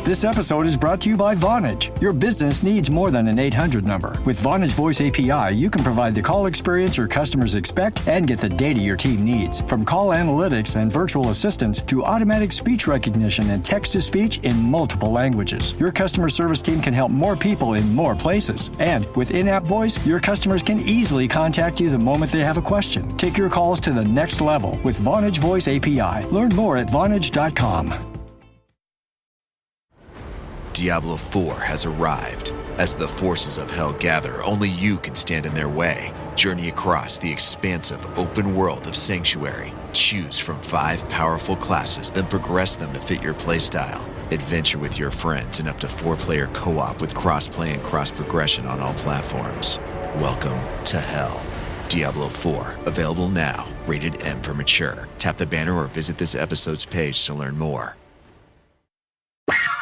This episode is brought to you by Vonage. Your business needs more than an 800 number. With Vonage Voice API, you can provide the call experience your customers expect and get the data your team needs. From call analytics and virtual assistants to automatic speech recognition and text-to-speech in multiple languages, your customer service team can help more people in more places. And with in-app voice, your customers can easily contact you the moment they have a question. Take your calls to the next level with Vonage Voice API. Learn more at Vonage.com. Diablo 4 has arrived. As the forces of hell gather, only you can stand in their way. Journey across the expansive open world of Sanctuary. Choose from 5 powerful classes, then progress them to fit your playstyle. Adventure with your friends in up to 4-player co-op with cross-play and cross-progression on all platforms. Welcome to hell. Diablo 4, available now. Rated M for mature. Tap the banner or visit this episode's page to learn more.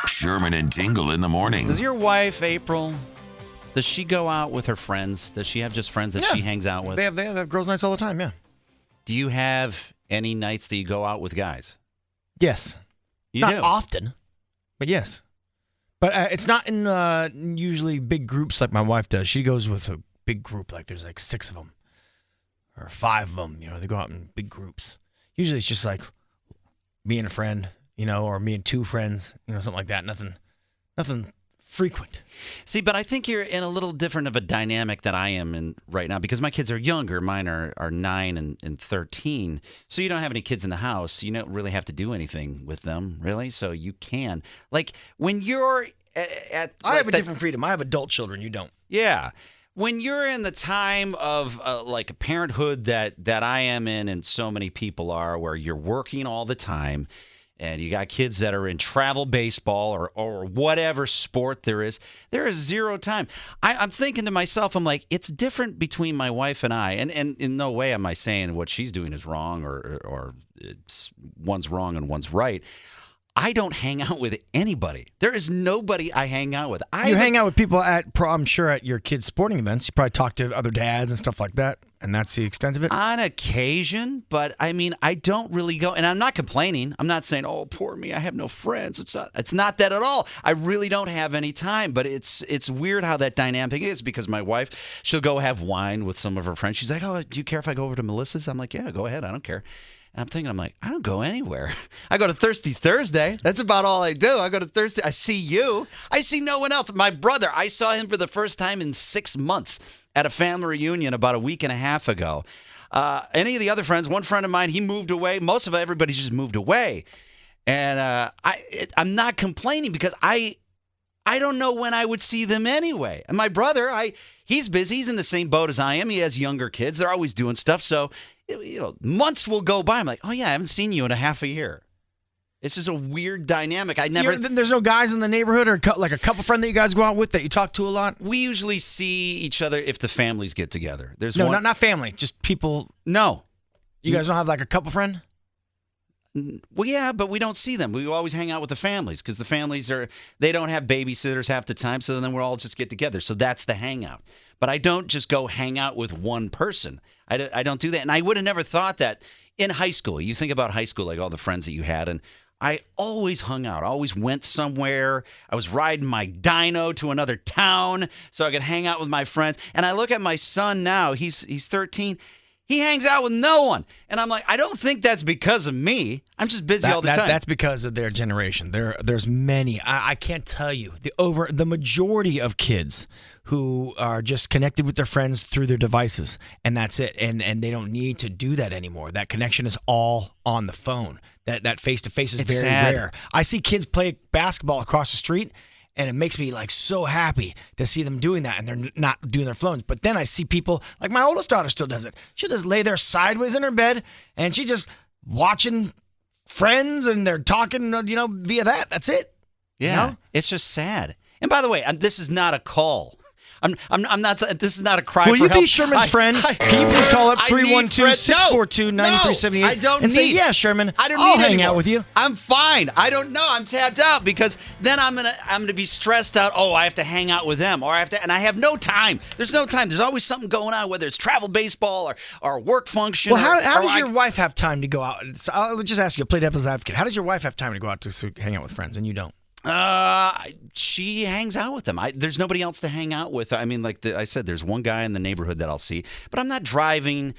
Sherman and Tingle in the morning. Does your wife, April, does she go out with her friends? Does she have just friends that she hangs out with? They have girls' nights all the time, yeah. Do you have any nights that you go out with guys? Yes. You not do? often, but yes. But it's not in usually big groups like my wife does. She goes with a big group, like there's like 6 of them or 5 of them. You know, they go out in big groups. Usually it's just like me and a friend, you know, or me and 2 friends, you know, something like that. Nothing frequent. See, but I think you're in a little different of a dynamic that I am in right now because my kids are younger. Mine are 9 and 13. So you don't have any kids in the house. You don't really have to do anything with them, really. So you can. Like when you're at I have a different freedom. I have adult children. You don't. Yeah. When you're in the time of like parenthood that I am in and so many people are, where you're working all the time, and you got kids that are in travel baseball or whatever sport there is 0 time. I'm thinking to myself, I'm like, it's different between my wife and I. And in no way am I saying what she's doing is wrong or it's one's wrong and one's right. I don't hang out with anybody. There is nobody I hang out with. You hang out with people I'm sure at your kids' sporting events. You probably talk to other dads and stuff like that, and that's the extent of it? On occasion, but I mean, I don't really go, and I'm not complaining. I'm not saying, oh, poor me, I have no friends. It's not that at all. I really don't have any time, but it's weird how that dynamic is because my wife, she'll go have wine with some of her friends. She's like, oh, do you care if I go over to Melissa's? I'm like, yeah, go ahead. I don't care. And I'm thinking, I don't go anywhere. I go to Thirsty Thursday. That's about all I do. I go to Thirsty. I see you. I see no one else. My brother, I saw him for the first time in 6 months at a family reunion about a week and a half ago. Any of the other friends, one friend of mine, he moved away. Most of everybody just moved away. And I'm not complaining because I don't know when I would see them anyway. And my brother, he's busy. He's in the same boat as I am. He has younger kids. They're always doing stuff. So, months will go by. I'm like, oh, yeah, I haven't seen you in a half a year. It's just a weird dynamic. There's no guys in the neighborhood or like a couple friend that you guys go out with that you talk to a lot? We usually see each other if the families get together. Not family, just people. No. You guys don't have like a couple friend? Well, yeah, but we don't see them. We always hang out with the families because the families they don't have babysitters half the time, so then we'll all just get together. So that's the hangout. But I don't just go hang out with one person. I don't do that. And I would have never thought that in high school. You think about high school, like all the friends that you had, and I always hung out. I always went somewhere. I was riding my dyno to another town so I could hang out with my friends. And I look at my son now. He's 13. He hangs out with no one. And I'm like, I don't think that's because of me. I'm just busy all the time. That's because of their generation. There's many. I can't tell you. The majority of kids who are just connected with their friends through their devices, and that's it. And they don't need to do that anymore. That connection is all on the phone. That face-to-face is very rare. I see kids play basketball across the street, and it makes me like so happy to see them doing that, and they're not doing their phones. But then I see people, like my oldest daughter still does it. She'll just lay there sideways in her bed, and she just watching friends, and they're talking, via that. That's it. Yeah, It's just sad. And by the way, this is not a call. I'm not. This is not a cry for help. Will you be Sherman's friend? Can you please call up 312-642-9378 I don't and say, yeah, Sherman, I'll hang out with you. I'm fine. I don't know. I'm tapped out because then I'm gonna be stressed out. Oh, I have to hang out with them, or I have no time. There's no time. There's always something going on, whether it's travel baseball or work function. Well, how does your wife have time to go out? So I'll just ask you, play devil's advocate. How does your wife have time to go out to hang out with friends and you don't? She hangs out with them. There's nobody else to hang out with. I mean, like I said, there's one guy in the neighborhood that I'll see, but I'm not driving,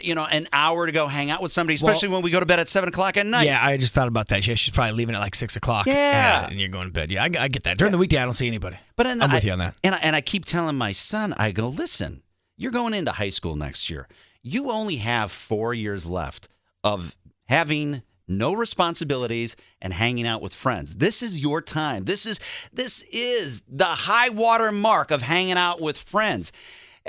an hour to go hang out with somebody, especially when we go to bed at 7 o'clock at night. Yeah, I just thought about that. She's probably leaving at like 6 o'clock. Yeah. And you're going to bed. Yeah, I get that. During the weekday, I don't see anybody. But I'm with you on that. And I keep telling my son, I go, listen, you're going into high school next year. You only have 4 years left of having no responsibilities and hanging out with friends. This is your time. This is the high water mark of hanging out with friends.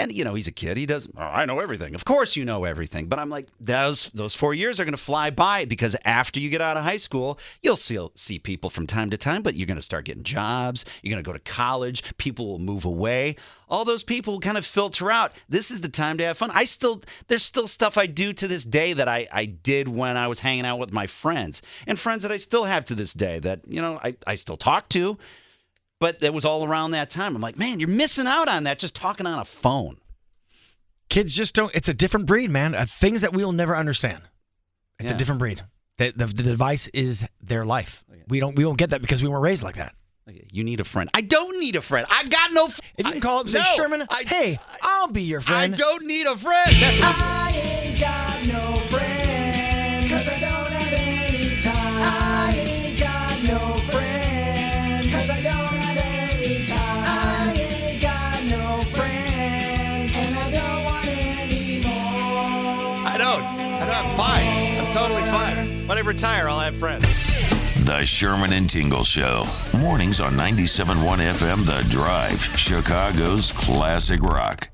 And, he's a kid. He does, I know everything. Of course you know everything. But I'm like, those 4 years are going to fly by, because after you get out of high school, you'll still see people from time to time, but you're going to start getting jobs. You're going to go to college. People will move away. All those people kind of filter out. This is the time to have fun. There's still stuff I do to this day that I did when I was hanging out with my friends, and friends that I still have to this day that, I still talk to. But it was all around that time. I'm like, man, you're missing out on that just talking on a phone. Kids just don't. It's a different breed, man. Things that we'll never understand. It's a different breed. The device is their life. We won't get that because we weren't raised like that. You need a friend. I don't need a friend. I got no friend. If you can call up and say, Sherman, hey, I'll be your friend. I don't need a friend. That's what I ain't got no friend, 'cause I don't have any time. I ain't got no friend, 'cause I don't have any time. I ain't got no friends, and I don't want any more. I don't. I'm fine. I'm totally fine. When I retire, I'll have friends. The Sherman and Tingle Show. Mornings on 97.1 FM The Drive, Chicago's classic rock.